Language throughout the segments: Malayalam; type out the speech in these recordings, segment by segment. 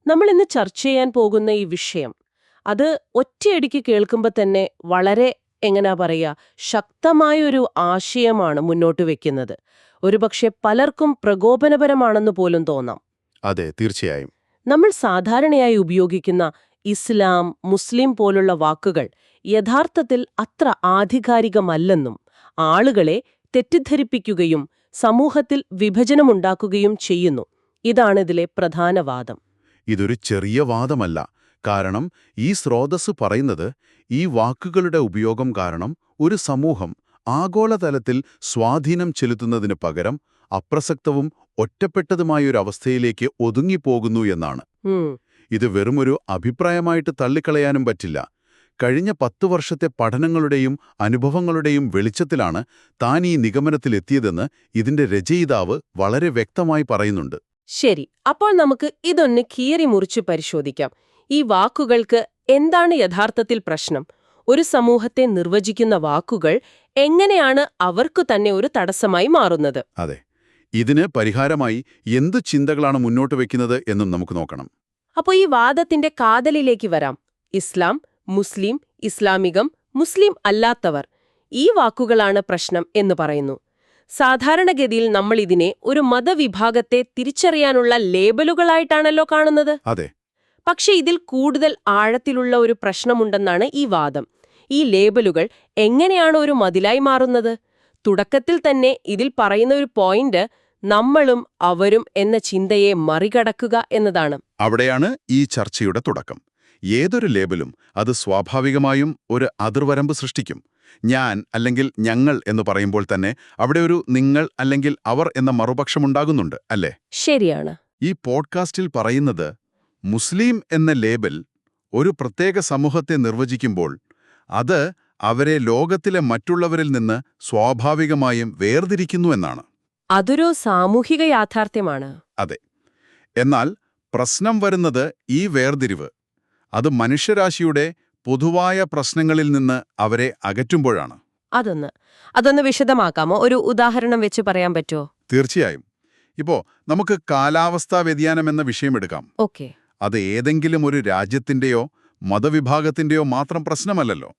നമ്മൾ ഇന്ന് ചർച്ച ചെയ്യാൻ പോകുന്ന ഈ വിഷയം അത് ഒറ്റയടിക്ക് കേൾക്കുമ്പോൾ തന്നെ വളരെ എങ്ങനാ പറയുക ശക്തമായൊരു ആശയമാണ് മുന്നോട്ട് വെക്കുന്നത്. ഒരുപക്ഷെ പലർക്കും പ്രകോപനപരമാണെന്ന് പോലും തോന്നാം. അതെ, തീർച്ചയായും. നമ്മൾ സാധാരണയായി ഉപയോഗിക്കുന്ന ഇസ്ലാം, മുസ്ലിം പോലുള്ള വാക്കുകൾ യഥാർത്ഥത്തിൽ അത്ര ആധികാരികമല്ലെന്നും ആളുകളെ തെറ്റിദ്ധരിപ്പിക്കുകയും സമൂഹത്തിൽ വിഭജനമുണ്ടാക്കുകയും ചെയ്യുന്നു. ഇതാണിതിലെ പ്രധാന വാദം. ഇതൊരു ചെറിയ വാദമല്ല. കാരണം ഈ സ്രോതസ്സ് പറയുന്നത് ഈ വാക്കുകളുടെ ഉപയോഗം കാരണം ഒരു സമൂഹം ആഗോളതലത്തിൽ സ്വാധീനം ചെലുത്തുന്നതിന് പകരം അപ്രസക്തവും ഒറ്റപ്പെട്ടതുമായൊരവസ്ഥയിലേക്ക് ഒതുങ്ങിപ്പോകുന്നു എന്നാണ്. ഇത് വെറുമൊരു അഭിപ്രായമായിട്ട് തള്ളിക്കളയാനും പറ്റില്ല. കഴിഞ്ഞ 10 വർഷത്തെ പഠനങ്ങളുടെയും അനുഭവങ്ങളുടെയും വെളിച്ചത്തിലാണ് താൻ ഈ നിഗമനത്തിലെത്തിയതെന്ന് ഇതിന്റെ രചയിതാവ് വളരെ വ്യക്തമായി പറയുന്നുണ്ട്. ശരി, അപ്പോൾ നമുക്ക് ഇതൊന്ന് കീറി മുറിച്ച് പരിശോധിക്കാം. ഈ വാക്കുകൾക്ക് എന്താണ് യഥാർത്ഥത്തിൽ പ്രശ്നം? ഒരു സമൂഹത്തെ നിർവചിക്കുന്ന വാക്കുകൾ എങ്ങനെയാണ് അവർക്കു തന്നെ ഒരു തടസ്സമായി മാറുന്നത്? അതെ, ഇതിന് പരിഹാരമായി എന്തു ചിന്തകളാണ് മുന്നോട്ട് വെക്കുന്നത് എന്നും നമുക്ക് നോക്കണം. അപ്പോൾ ഈ വാദത്തിന്റെ കാതലിലേക്ക് വരാം. ഇസ്ലാം, മുസ്ലിം, ഇസ്ലാമികം, മുസ്ലിം അല്ലാത്തവർ, ഈ വാക്കുകളാണ് പ്രശ്നം എന്ന് പറയുന്നു. സാധാരണഗതിയിൽ നമ്മൾ ഇതിനെ ഒരു മതവിഭാഗത്തെ തിരിച്ചറിയാനുള്ള ലേബലുകളായിട്ടാണല്ലോ കാണുന്നത്. അതെ. പക്ഷെ ഇതിൽ കൂടുതൽ ആഴത്തിലുള്ള ഒരു പ്രശ്നമുണ്ടെന്നാണ് ഈ വാദം. ഈ ലേബലുകൾ എങ്ങനെയാണ് ഒരു മതിലായി മാറുന്നത്? തുടക്കത്തിൽ തന്നെ ഇതിൽ പറയുന്ന ഒരു പോയിന്റ് നമ്മളും അവരും എന്ന ചിന്തയെ മറികടക്കുക എന്നതാണ്. അവിടെയാണ് ഈ ചർച്ചയുടെ തുടക്കം. ഏതൊരു ലേബലും അത് സ്വാഭാവികമായും ഒരു അതിർവരമ്പ് സൃഷ്ടിക്കും. ഞാൻ അല്ലെങ്കിൽ ഞങ്ങൾ എന്ന് പറയുമ്പോൾ തന്നെ അവിടെ ഒരു നിങ്ങൾ അല്ലെങ്കിൽ അവർ എന്ന മറുപക്ഷമുണ്ടാകുന്നുണ്ട്, അല്ലേ? ശരിയാണ്. ഈ പോഡ്കാസ്റ്റിൽ പറയുന്നത് മുസ്ലിം എന്ന ലേബൽ ഒരു പ്രത്യേക സമൂഹത്തെ നിർവചിക്കുമ്പോൾ അത് അവരെ ലോകത്തിലെ മറ്റുള്ളവരിൽ നിന്ന് സ്വാഭാവികമായും വേർതിരിക്കുന്നു എന്നാണ്. അതൊരു സാമൂഹിക യാഥാർത്ഥ്യമാണ്. അതെ. എന്നാൽ പ്രശ്നം വരുന്നത് ഈ വേർതിരിവ് അത് മനുഷ്യരാശിയുടെ പൊതുവായ പ്രശ്നങ്ങളിൽ നിന്ന് അവരെ അകറ്റുമ്പോഴാണ്. അതൊന്ന് വിശദമാക്കാമോ? ഒരു ഉദാഹരണം വെച്ച് പറയാൻ പറ്റുമോ? തീർച്ചയായും. ഇപ്പോ നമുക്ക് കാലാവസ്ഥാ വ്യതിയാനം എന്ന വിഷയമെടുക്കാം. ഓക്കെ. അത് ഏതെങ്കിലും ഒരു രാജ്യത്തിന്റെയോ മതവിഭാഗത്തിന്റെയോ മാത്രം പ്രശ്നമല്ലല്ലോ.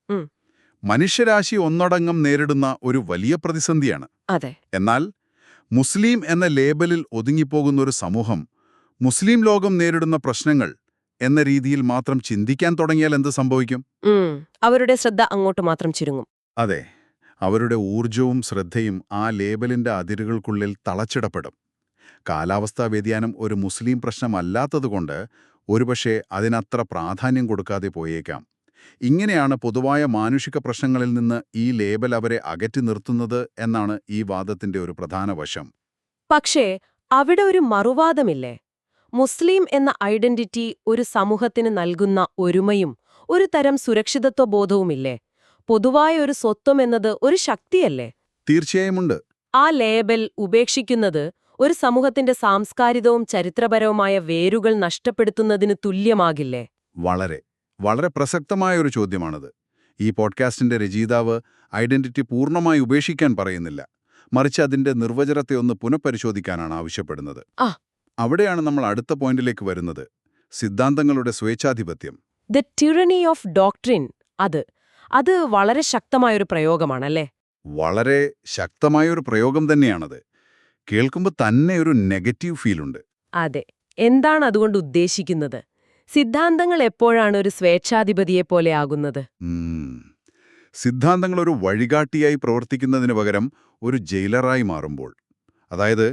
മനുഷ്യരാശി ഒന്നടങ്കം നേരിടുന്ന ഒരു വലിയ പ്രതിസന്ധിയാണ്. അതെ. എന്നാൽ മുസ്ലിം എന്ന ലേബലിൽ ഒതുങ്ങിപ്പോകുന്ന ഒരു സമൂഹം മുസ്ലിം ലോകം നേരിടുന്ന പ്രശ്നങ്ങൾ എന്ന രീതിയിൽ മാത്രം ചിന്തിക്കാൻ തുടങ്ങിയാൽ എന്ത് സംഭവിക്കും? അവരുടെ ശ്രദ്ധ അങ്ങോട്ട് മാത്രം ചുരുങ്ങും. അതെ, അവരുടെ ഊർജവും ശ്രദ്ധയും ആ ലേബലിന്റെ അതിരുകൾക്കുള്ളിൽ തളച്ചിടപ്പെടും. കാലാവസ്ഥാ വ്യതിയാനം ഒരു മുസ്ലിം പ്രശ്നമല്ലാത്തതുകൊണ്ട് ഒരുപക്ഷെ അതിനത്ര പ്രാധാന്യം കൊടുക്കാതെ പോയേക്കാം. ഇങ്ങനെയാണ് പൊതുവായ മാനുഷിക പ്രശ്നങ്ങളിൽ നിന്ന് ഈ ലേബൽ അവരെ അകറ്റി നിർത്തുന്നത് എന്നാണ് ഈ വാദത്തിന്റെ ഒരു പ്രധാന വശം. പക്ഷേ അവിടെ ഒരു മറുവാദമില്ലേ? മുസ്ലിം എന്ന ഐഡന്റിറ്റി ഒരു സമൂഹത്തിന് നൽകുന്ന ഒരുമയും ഒരു തരം സുരക്ഷിതത്വബോധവുമില്ലേ? പൊതുവായ ഒരു സ്വത്വം എന്നത് ഒരു ശക്തിയല്ലേ? തീർച്ചയായുമുണ്ട്. ആ ലേബൽ ഉപേക്ഷിക്കുന്നത് ഒരു സമൂഹത്തിന്റെ സാംസ്കാരികവും ചരിത്രപരവുമായ വേരുകൾ നഷ്ടപ്പെടുത്തുന്നതിന് തുല്യമാകില്ലേ? വളരെ വളരെ പ്രസക്തമായ ഒരു ചോദ്യമാണത്. ഈ പോഡ്കാസ്റ്റിന്റെ രചയിതാവ് ഐഡന്റിറ്റി പൂർണ്ണമായി ഉപേക്ഷിക്കാൻ പറയുന്നില്ല, മറിച്ച് അതിന്റെ നിർവചനത്തെ ഒന്ന് പുനഃപരിശോധിക്കാനാണ് ആവശ്യപ്പെടുന്നത്. അവിടെയാണ് നമ്മൾ അടുത്ത പോയിന്റിലേക്ക് വരുന്നത്. സിദ്ധാന്തങ്ങളുടെ സ്വേച്ഛാധിപത്യം. The tyranny of doctrine. അത് വളരെ ശക്തമായൊരു പ്രയോഗമാണല്ലേ? വളരെ ശക്തമായൊരു പ്രയോഗം തന്നെയാണത്. കേൾക്കുമ്പോൾ തന്നെ ഒരു നെഗറ്റീവ് ഫീലുണ്ട്. അതെ. എന്താണ് അതുകൊണ്ട് ഉദ്ദേശിക്കുന്നത്? സിദ്ധാന്തങ്ങൾ എപ്പോഴാണ് ഒരു സ്വേച്ഛാധിപതിയെപ്പോലെ ആകുന്നത്? സിദ്ധാന്തങ്ങൾ ഒരു വഴികാട്ടിയായി പ്രവർത്തിക്കുന്നതിന് പകരം ഒരു ജയിലറായി മാറുമ്പോൾ. അതായത്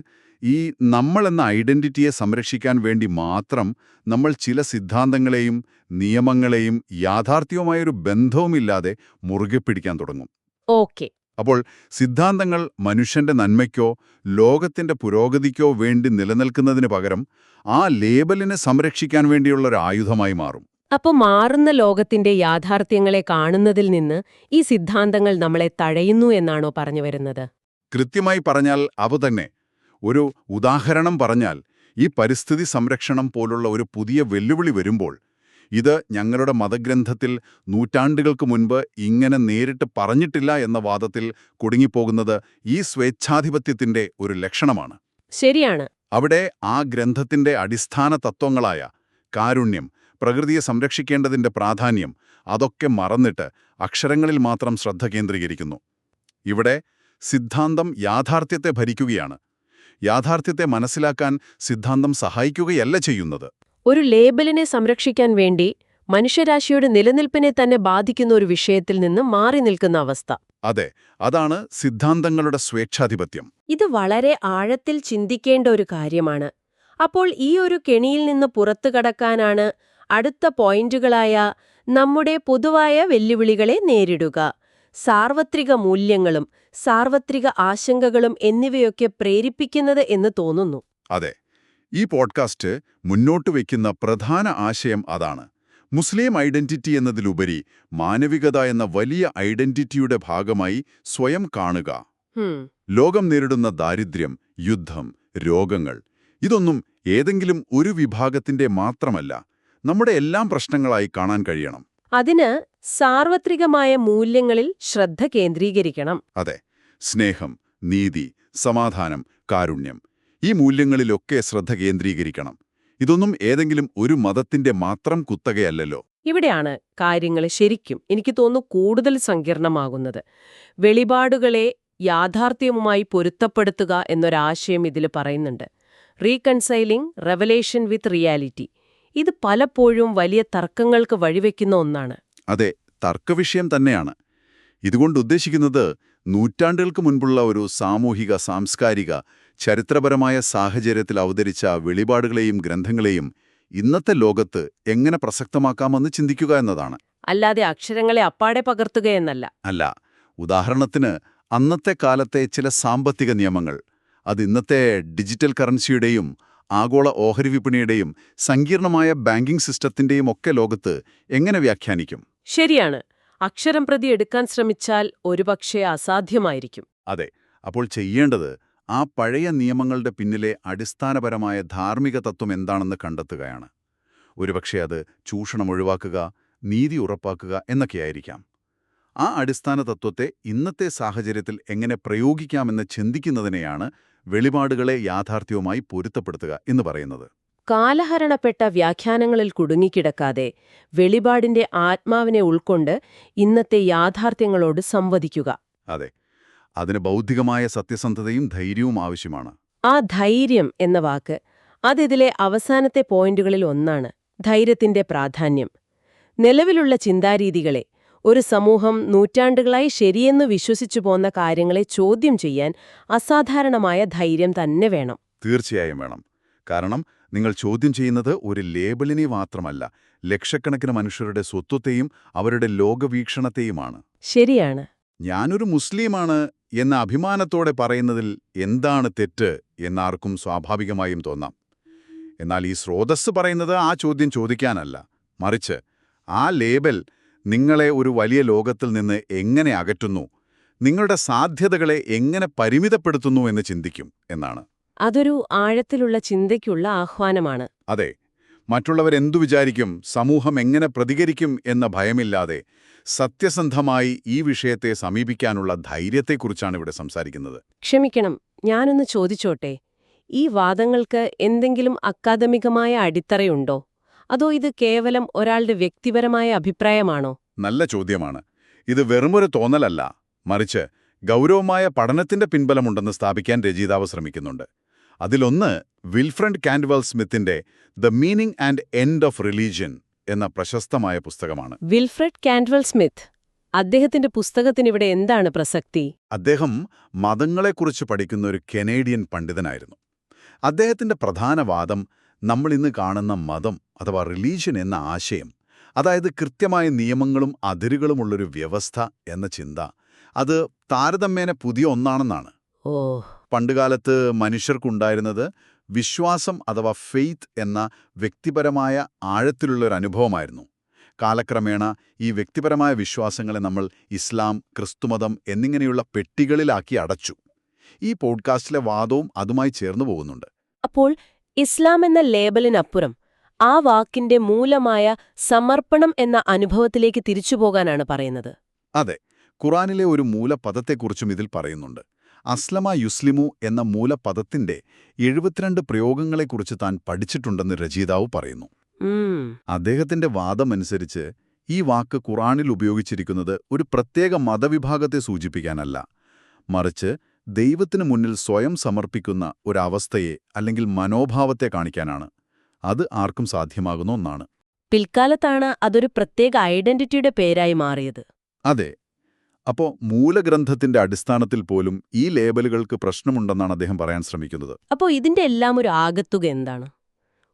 ഈ നമ്മൾ എന്ന ഐഡന്റിറ്റിയെ സംരക്ഷിക്കാൻ വേണ്ടി മാത്രം നമ്മൾ ചില സിദ്ധാന്തങ്ങളെയും നിയമങ്ങളെയും യാഥാർത്ഥ്യവുമായൊരു ബന്ധവുമില്ലാതെ മുറുകെ പിടിക്കാൻ തുടങ്ങും. ഓക്കെ. അപ്പോൾ സിദ്ധാന്തങ്ങൾ മനുഷ്യന്റെ നന്മയ്ക്കോ ലോകത്തിന്റെ പുരോഗതിക്കോ വേണ്ടി നിലനിൽക്കുന്നതിന് പകരം ആ ലേബലിനെ സംരക്ഷിക്കാൻ വേണ്ടിയുള്ള ഒരു ആയുധമായി മാറും. അപ്പോൾ മാറുന്ന ലോകത്തിന്റെ യാഥാർത്ഥ്യങ്ങളെ കാണുന്നതിൽ നിന്ന് ഈ സിദ്ധാന്തങ്ങൾ നമ്മളെ തടയുന്നു എന്നാണോ പറഞ്ഞു വരുന്നത്? കൃത്യമായി പറഞ്ഞാൽ അവ തന്നെ. ഒരു ഉദാഹരണം പറഞ്ഞാൽ, ഈ പരിസ്ഥിതി സംരക്ഷണം പോലുള്ള ഒരു പുതിയ വെല്ലുവിളി വരുമ്പോൾ ഇത് ഞങ്ങളുടെ മതഗ്രന്ഥത്തിൽ നൂറ്റാണ്ടുകൾക്ക് മുൻപ് ഇങ്ങനെ നേരിട്ട് പറഞ്ഞിട്ടില്ല എന്ന വാദത്തിൽ കുടുങ്ങിപ്പോകുന്നത് ഈ സ്വേച്ഛാധിപത്യത്തിന്റെ ഒരു ലക്ഷണമാണ്. ശരിയാണ്. അവിടെ ആ ഗ്രന്ഥത്തിന്റെ അടിസ്ഥാന തത്വങ്ങളായ കാരുണ്യം, പ്രകൃതിയെ സംരക്ഷിക്കേണ്ടതിന്റെ പ്രാധാന്യം അതൊക്കെ മറന്നിട്ട് അക്ഷരങ്ങളിൽ മാത്രം ശ്രദ്ധ കേന്ദ്രീകരിക്കുന്നു. ഇവിടെ സിദ്ധാന്തം യാഥാർത്ഥ്യത്തെ ഭരിക്കുകയാണ്. യാഥാർത്ഥ്യത്തെ മനസ്സിലാക്കാൻ സിദ്ധാന്തം സഹായിക്കുകയല്ല ചെയ്യുന്നത്. ഒരു ലേബലിനെ സംരക്ഷിക്കാൻ വേണ്ടി മനുഷ്യരാശിയുടെ നിലനിൽപ്പിനെ തന്നെ ബാധിക്കുന്ന ഒരു വിഷയത്തിൽ നിന്ന് മാറി നിൽക്കുന്ന അവസ്ഥ. അതെ, അതാണ് സിദ്ധാന്തങ്ങളുടെ സ്വേച്ഛാധിപത്യം. ഇത് വളരെ ആഴത്തിൽ ചിന്തിക്കേണ്ട ഒരു കാര്യമാണ്. അപ്പോൾ ഈ ഒരു കെണിയിൽ നിന്ന് പുറത്തു കടക്കാനാണ് അടുത്ത പോയിന്റുകളായ നമ്മുടെ പൊതുവായ വെല്ലുവിളികളെ നേരിടുക, സാർവത്രിക മൂല്യങ്ങളും സാർവത്രിക ആശങ്കകളും എന്നിവയൊക്കെ പ്രേരിപ്പിക്കുന്നത് എന്ന് തോന്നുന്നു. അതെ, ഈ പോഡ്കാസ്റ്റ് മുന്നോട്ട് വയ്ക്കുന്ന പ്രധാന ആശയം അതാണ്. മുസ്ലിം ഐഡന്റിറ്റി എന്നതിലുപരി മാനവികത എന്ന വലിയ ഐഡന്റിറ്റിയുടെ ഭാഗമായി സ്വയം കാണുക. ലോകം നേരിടുന്ന ദാരിദ്ര്യം, യുദ്ധം, രോഗങ്ങൾ ഇതൊന്നും ഏതെങ്കിലും ഒരു വിഭാഗത്തിന്റെ മാത്രമല്ല, നമ്മുടെ എല്ലാം പ്രശ്നങ്ങളായി കാണാൻ കഴിയണം. അതിന് സാർവത്രികമായ മൂല്യങ്ങളിൽ ശ്രദ്ധ കേന്ദ്രീകരിക്കണം. അതെ, സ്നേഹം, നീതി, സമാധാനം, കാരുണ്യം ഈ മൂല്യങ്ങളിലൊക്കെ ശ്രദ്ധ കേന്ദ്രീകരിക്കണം. ഇതൊന്നും ഏതെങ്കിലും ഒരു മതത്തിന്റെ മാത്രം കുത്തകയല്ലല്ലോ. ഇവിടെയാണ് കാര്യങ്ങൾ ശരിക്കും എനിക്ക് തോന്നുന്നു കൂടുതൽ സങ്കീർണമാകുന്നത്. വെളിപാടുകളെ യാഥാർത്ഥ്യവുമായി പൊരുത്തപ്പെടുത്തുക എന്നൊരാശയം ഇതിൽ പറയുന്നുണ്ട്. റീകൺസൈലിംഗ് റെവലേഷൻ വിത്ത് റിയാലിറ്റി. ഇത് പലപ്പോഴും വലിയ തർക്കങ്ങൾക്ക് വഴിവെക്കുന്ന ഒന്നാണ്. അതെ, തർക്കവിഷയം തന്നെയാണ്. ഇതുകൊണ്ട് ഉദ്ദേശിക്കുന്നത് നൂറ്റാണ്ടുകൾക്ക് മുൻപുള്ള ഒരു സാമൂഹിക, സാംസ്കാരിക, ചരിത്രപരമായ സാഹചര്യത്തിൽ അവതരിച്ച വെളിപാടുകളെയും ഗ്രന്ഥങ്ങളെയും ഇന്നത്തെ ലോകത്ത് എങ്ങനെ പ്രസക്തമാക്കാമെന്ന് ചിന്തിക്കുക എന്നതാണ്. അല്ലാതെ അക്ഷരങ്ങളെ അപ്പാടെ പകർത്തുകയെന്നല്ല. അല്ല, ഉദാഹരണത്തിന് അന്നത്തെ കാലത്തെ ചില സാമ്പത്തിക നിയമങ്ങൾ അത് ഇന്നത്തെ ഡിജിറ്റൽ കറൻസിയുടെയും ആഗോള ഓഹരി വിപണിയുടെയും സങ്കീർണമായ ബാങ്കിംഗ് സിസ്റ്റത്തിന്റെയും ഒക്കെ ലോകത്ത് എങ്ങനെ വ്യാഖ്യാനിക്കും? ശരിയാണ്. അക്ഷരം പ്രതി എടുക്കാൻ ശ്രമിച്ചാൽ ഒരുപക്ഷെ അസാധ്യമായിരിക്കും. അതെ, അപ്പോൾ ചെയ്യേണ്ടത് ആ പഴയ നിയമങ്ങളുടെ പിന്നിലെ അടിസ്ഥാനപരമായ ധാർമ്മിക തത്വം എന്താണെന്ന് കണ്ടെത്തുകയാണ്. ഒരുപക്ഷെ അത് ചൂഷണം ഒഴിവാക്കുക, നീതി ഉറപ്പാക്കുക എന്നൊക്കെയായിരിക്കാം. ആ അടിസ്ഥാന തത്വത്തെ ഇന്നത്തെ സാഹചര്യത്തിൽ എങ്ങനെ പ്രയോഗിക്കാമെന്ന് ചിന്തിക്കുന്നതിനെയാണ് വെളിപാടുകളെ യാഥാർത്ഥ്യവുമായി പൊരുത്തപ്പെടുത്തുക എന്ന് പറയുന്നത്. കാലഹരണപ്പെട്ട വ്യാഖ്യാനങ്ങളിൽ കുടുങ്ങിക്കിടക്കാതെ വെളിപാടിന്റെ ആത്മാവിനെ ഉൾക്കൊണ്ട് ഇന്നത്തെ യാഥാർത്ഥ്യങ്ങളോട് സംവദിക്കുക. അതെ, അതിന് ബൗദ്ധികമായ സത്യസന്ധതയും ധൈര്യവും ആവശ്യമാണ്. ആ ധൈര്യം എന്ന വാക്ക് അതിതിലെ അവസാനത്തെ പോയിന്റുകളിൽ ഒന്നാണ്. ധൈര്യത്തിന്റെ പ്രാധാന്യം. നിലവിലുള്ള ചിന്താരീതികളെ, ഒരു സമൂഹം നൂറ്റാണ്ടുകളായി ശരിയെന്ന് വിശ്വസിച്ചു പോന്ന കാര്യങ്ങളെ ചോദ്യം ചെയ്യാൻ അസാധാരണമായ ധൈര്യം തന്നെ വേണം. തീർച്ചയായും വേണം. കാരണം നിങ്ങൾ ചോദ്യം ചെയ്യുന്നത് ഒരു ലേബലിനെ മാത്രമല്ല, ലക്ഷക്കണക്കിന് മനുഷ്യരുടെ സ്വത്വത്തെയും അവരുടെ ലോകവീക്ഷണത്തെയുമാണ്. ശരിയാണ്. ഞാനൊരു മുസ്ലിമാണ് എന്ന അഭിമാനത്തോടെ പറയുന്നതിൽ എന്താണ് തെറ്റ് എന്നാർക്കും സ്വാഭാവികമായും തോന്നാം. എന്നാൽ ഈ സ്രോതസ്സ് പറയുന്നത് ആ ചോദ്യം ചോദിക്കാനല്ല, മറിച്ച് ആ ലേബൽ നിങ്ങളെ ഒരു വലിയ ലോകത്തിൽ നിന്ന് എങ്ങനെ അകറ്റുന്നു, നിങ്ങളുടെ സാധ്യതകളെ എങ്ങനെ പരിമിതപ്പെടുത്തുന്നു എന്ന് ചിന്തിക്കും എന്നാണ്. അതൊരു ആഴത്തിലുള്ള ചിന്തയ്ക്കുള്ള ആഹ്വാനമാണ്. അതെ, മറ്റുള്ളവരെന്തു വിചാരിക്കും, സമൂഹം എങ്ങനെ പ്രതികരിക്കും എന്ന ഭയമില്ലാതെ സത്യസന്ധമായി ഈ വിഷയത്തെ സമീപിക്കാനുള്ള ധൈര്യത്തെക്കുറിച്ചാണ് ഇവിടെ സംസാരിക്കുന്നത്. ക്ഷമിക്കണം, ഞാനൊന്ന് ചോദിച്ചോട്ടെ. ഈ വാദങ്ങൾക്ക് എന്തെങ്കിലും അക്കാദമികമായ അടിത്തറയുണ്ടോ? അതോ ഇത് കേവലം ഒരാളുടെ വ്യക്തിപരമായ അഭിപ്രായമാണോ? നല്ല ചോദ്യമാണ്. ഇത് വെറുമൊരു തോന്നലല്ല, മറിച്ച് ഗൗരവമായ പഠനത്തിന്റെ പിൻബലമുണ്ടെന്ന് സ്ഥാപിക്കാൻ രചയിതാവ് ശ്രമിക്കുന്നുണ്ട്. അതിലൊന്ന് വിൽഫ്രഡ് കാൻഡ്വെൽ സ്മിത്തിന്റെ the meaning and end of religion എന്ന പ്രശസ്തമായ പുസ്തകമാണ്. വിൽഫ്രഡ് കാൻഡ്വെൽ സ്മിത്ത്, അദ്ദേഹത്തിന്റെ പുസ്തകത്തിനിവിടെ എന്താണ് പ്രസക്തി? അദ്ദേഹം മതങ്ങളെക്കുറിച്ച് പഠിക്കുന്ന ഒരു കനേഡിയൻ പണ്ഡിതനായിരുന്നു. അദ്ദേഹത്തിന്റെ പ്രധാന വാദം നമ്മളിന്ന് കാണുന്ന മതം അഥവാ റിലീജിയൻ എന്ന ആശയം, അതായത് കൃത്യമായ നിയമങ്ങളും അതിരുകളുമുള്ളൊരു വ്യവസ്ഥ എന്ന ചിന്ത, അത് താരതമ്യേന പുതിയ ഒന്നാണെന്നാണ്. പണ്ടുകാലത്ത് മനുഷ്യർക്കുണ്ടായിരുന്നത് വിശ്വാസം അഥവാ ഫെയ്ത്ത് എന്ന വ്യക്തിപരമായ ആഴത്തിലുള്ളൊരു അനുഭവമായിരുന്നു. കാലക്രമേണ ഈ വ്യക്തിപരമായ വിശ്വാസങ്ങളെ നമ്മൾ ഇസ്ലാം, ക്രിസ്തുമതം എന്നിങ്ങനെയുള്ള പെട്ടികളിലാക്കി അടച്ചു. ഈ പോഡ്കാസ്റ്റിലെ വാദവും അതുമായി ചേർന്നു പോകുന്നുണ്ട്. അപ്പോൾ ഇസ്ലാം എന്ന ലേബലിനപ്പുറം ആ വാക്കിന്റെ മൂലമായ സമർപ്പണം എന്ന അനുഭവത്തിലേക്ക് തിരിച്ചുപോകാനാണ് പറയുന്നത്. അതെ, ഖുറാനിലെ ഒരു മൂലപദത്തെക്കുറിച്ചും ഇതിൽ പറയുന്നുണ്ട്. അസ്ലമ യുസ്ലിമു എന്ന മൂലപദത്തിന്റെ 72 പ്രയോഗങ്ങളെക്കുറിച്ച് താൻ പഠിച്ചിട്ടുണ്ടെന്ന് രചയിതാവ് പറയുന്നു. അദ്ദേഹത്തിന്റെ വാദമനുസരിച്ച് ഈ വാക്ക് ഖുറാനിൽ ഉപയോഗിച്ചിരിക്കുന്നത് ഒരു പ്രത്യേക മതവിഭാഗത്തെ സൂചിപ്പിക്കാനല്ല, മറിച്ച് ദൈവത്തിനു മുന്നിൽ സ്വയം സമർപ്പിക്കുന്ന ഒരവസ്ഥയെ അല്ലെങ്കിൽ മനോഭാവത്തെ കാണിക്കാനാണ്. അത് ആർക്കും സാധ്യമാകുന്ന ഒന്നാണ്. പിൽക്കാലത്താണ് അതൊരു പ്രത്യേക ഐഡന്റിറ്റിയുടെ പേരായി മാറിയത്. അതെ. അപ്പോ മൂലഗ്രന്ഥത്തിന്റെ അടിസ്ഥാനത്തിൽ പോലും ഈ ലേബലുകൾക്ക് പ്രശ്നമുണ്ടെന്നാണ് അദ്ദേഹം പറയാൻ ശ്രമിക്കുന്നത്. അപ്പോൾ ഇതിന്റെ എല്ലാം ഒരു ആകത്തുക എന്താണ്?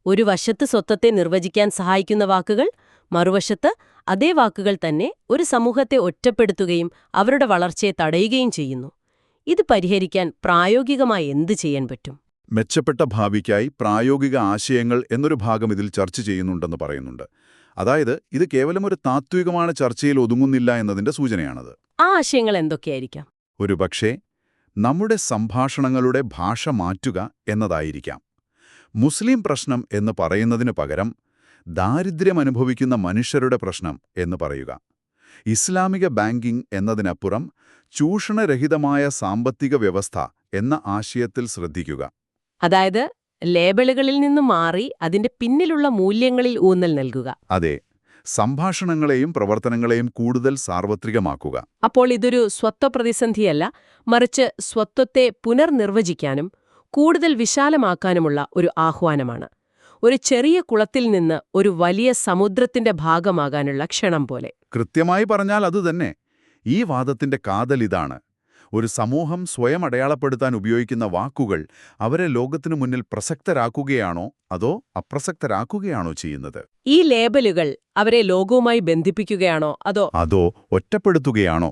ഒരു വശത്ത് സ്വത്വത്തെ നിർവചിക്കാൻ സഹായിക്കുന്ന വാക്കുകൾ, മറുവശത്ത് അതേ വാക്കുകൾ തന്നെ ഒരു സമൂഹത്തെ ഒറ്റപ്പെടുത്തുകയും അവരുടെ വളർച്ചയെ തടയുകയും ചെയ്യുന്നു. ഇത് പരിഹരിക്കാൻ പ്രായോഗികമായി എന്ത് ചെയ്യാൻ പറ്റും? മെച്ചപ്പെട്ട ഭാവിക്കായി പ്രായോഗിക ആശയങ്ങൾ എന്നൊരു ഭാഗം ഇതിൽ ചർച്ച ചെയ്യുന്നുണ്ടെന്ന് പറയുന്നുണ്ട്. അതായത് ഇത് കേവലം ഒരു താത്വികமான ചർച്ചയിൽ ഒതുങ്ങുന്നില്ല എന്നതിന്റെ സൂചനയാണത്. ആ ആശയങ്ങൾ എന്തൊക്കെയായിരിക്കാം? ഒരുപക്ഷേ നമ്മുടെ സംഭാഷണങ്ങളുടെ ഭാഷ മാറ്റുക എന്നതായിരിക്കാം. മുസ്ലിം പ്രശ്നം എന്ന് പറയുന്നതിനു പകരം ദാരിദ്ര്യമനുഭവിക്കുന്ന മനുഷ്യരുടെ പ്രശ്നം എന്ന് പറയുക. ഇസ്ലാമിക ബാങ്കിംഗ് എന്നതിനപ്പുറം ചൂഷണരഹിതമായ സാമ്പത്തിക വ്യവസ്ഥ എന്ന ആശയത്തിൽ ശ്രദ്ധിക്കുക. അതായത് ലേബലുകളിൽ നിന്ന് മാറി അതിന്റെ പിന്നിലുള്ള മൂല്യങ്ങളിൽ ഊന്നൽ നൽകുക. അതെ, സംഭാഷണങ്ങളെയും പ്രവർത്തനങ്ങളെയും കൂടുതൽ സാർവത്രികമാക്കുക. അപ്പോൾ ഇതൊരു സ്വത്വപ്രതിസന്ധിയല്ല, മറിച്ച് സ്വത്വത്തെ പുനർനിർവചിക്കാനും കൂടുതൽ വിശാലമാക്കാനുമുള്ള ഒരു ആഹ്വാനമാണ്. ഒരു ചെറിയ കുളത്തിൽ നിന്ന് ഒരു വലിയ സമുദ്രത്തിന്റെ ഭാഗമാകാനുള്ള ക്ഷണം പോലെ. കൃത്യമായി പറഞ്ഞാൽ അതുതന്നെ. ഈ വാദത്തിന്റെ കാതലിതാണ്. ഒരു സമൂഹം സ്വയം അടയാളപ്പെടുത്താൻ ഉപയോഗിക്കുന്ന വാക്കുകൾ അവരെ ലോകത്തിനു മുന്നിൽ പ്രസക്തരാക്കുകയാണോ അതോ അപ്രസക്തരാക്കുകയാണോ ചെയ്യുന്നത്? ഈ ലേബലുകൾ അവരെ ലോകവുമായി ബന്ധിപ്പിക്കുകയാണോ അതോ ഒറ്റപ്പെടുത്തുകയാണോ?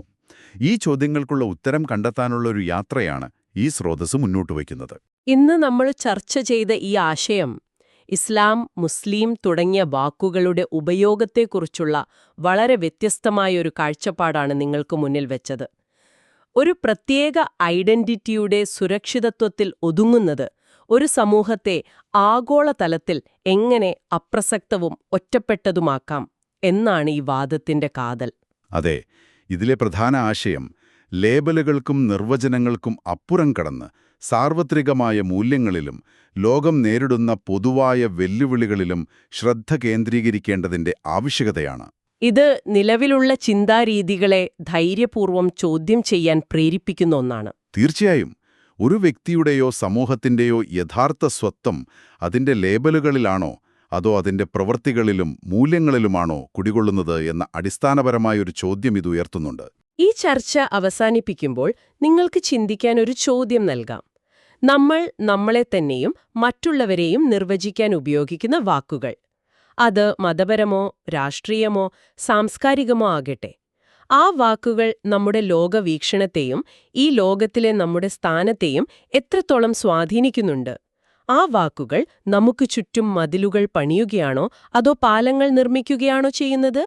ഈ ചോദ്യങ്ങൾക്കുള്ള ഉത്തരം കണ്ടെത്താനുള്ള ഒരു യാത്രയാണ് ഈ സ്രോതസ് മുന്നോട്ട് വയ്ക്കുന്നത്. ഇന്ന് നമ്മൾ ചർച്ച ചെയ്ത ഈ ആശയം ഇസ്ലാം, മുസ്ലിം തുടങ്ങിയ വാക്കുകളുടെ ഉപയോഗത്തെക്കുറിച്ചുള്ള വളരെ വ്യത്യസ്തമായൊരു കാഴ്ചപ്പാടാണ് നിങ്ങൾക്ക് മുന്നിൽ വെച്ചത്. ഒരു പ്രത്യേക ഐഡന്റിറ്റിയുടെ സുരക്ഷിതത്വത്തിൽ ഒതുങ്ങുന്നത് ഒരു സമൂഹത്തെ ആഗോളതലത്തിൽ എങ്ങനെ അപ്രസക്തവും ഒറ്റപ്പെട്ടതുമാക്കാം എന്നാണ് ഈ വാദത്തിന്റെ കാതൽ. അതെ, ഇതിലെ പ്രധാന ആശയം ലേബലുകൾക്കും നിർവചനങ്ങൾക്കും അപ്പുറം കടന്ന് സാർവത്രികമായ മൂല്യങ്ങളിലും ലോകം നേരിടുന്ന പൊതുവായ വെല്ലുവിളികളിലും ശ്രദ്ധ കേന്ദ്രീകരിക്കേണ്ടതിന്റെ ആവശ്യകതയാണ്. ഇത് നിലവിലുള്ള ചിന്താരീതികളെ ധൈര്യപൂർവ്വം ചോദ്യം ചെയ്യാൻ പ്രേരിപ്പിക്കുന്ന ഒന്നാണ്. തീർച്ചയായും. ഒരു വ്യക്തിയുടെയോ സമൂഹത്തിന്റെയോ യഥാർത്ഥ സ്വത്വം അതിന്റെ ലേബലുകളിലാണോ അതോ അതിന്റെ പ്രവൃത്തികളിലും മൂല്യങ്ങളിലുമാണോ കുടികൊള്ളുന്നത് എന്ന അടിസ്ഥാനപരമായൊരു ചോദ്യം ഇത് ഉയർത്തുന്നുണ്ട്. ഈ ചർച്ച അവസാനിപ്പിക്കുമ്പോൾ നിങ്ങൾക്ക് ചിന്തിക്കാൻ ഒരു ചോദ്യം നൽകാം. നമ്മൾ നമ്മളെ തന്നെയും മറ്റുള്ളവരെയും നിർവചിക്കാൻ ഉപയോഗിക്കുന്ന വാക്കുകൾ, അത് മതപരമോ രാഷ്ട്രീയമോ സാംസ്കാരികമോ ആകട്ടെ, ആ വാക്കുകൾ നമ്മുടെ ലോകവീക്ഷണത്തെയും ഈ ലോകത്തിലെ നമ്മുടെ സ്ഥാനത്തെയും എത്രത്തോളം സ്വാധീനിക്കുന്നുണ്ട്? ആ വാക്കുകൾ നമുക്ക് ചുറ്റും മതിലുകൾ പണിയുകയാണോ അതോ പാലങ്ങൾ നിർമ്മിക്കുകയാണോ ചെയ്യുന്നത്?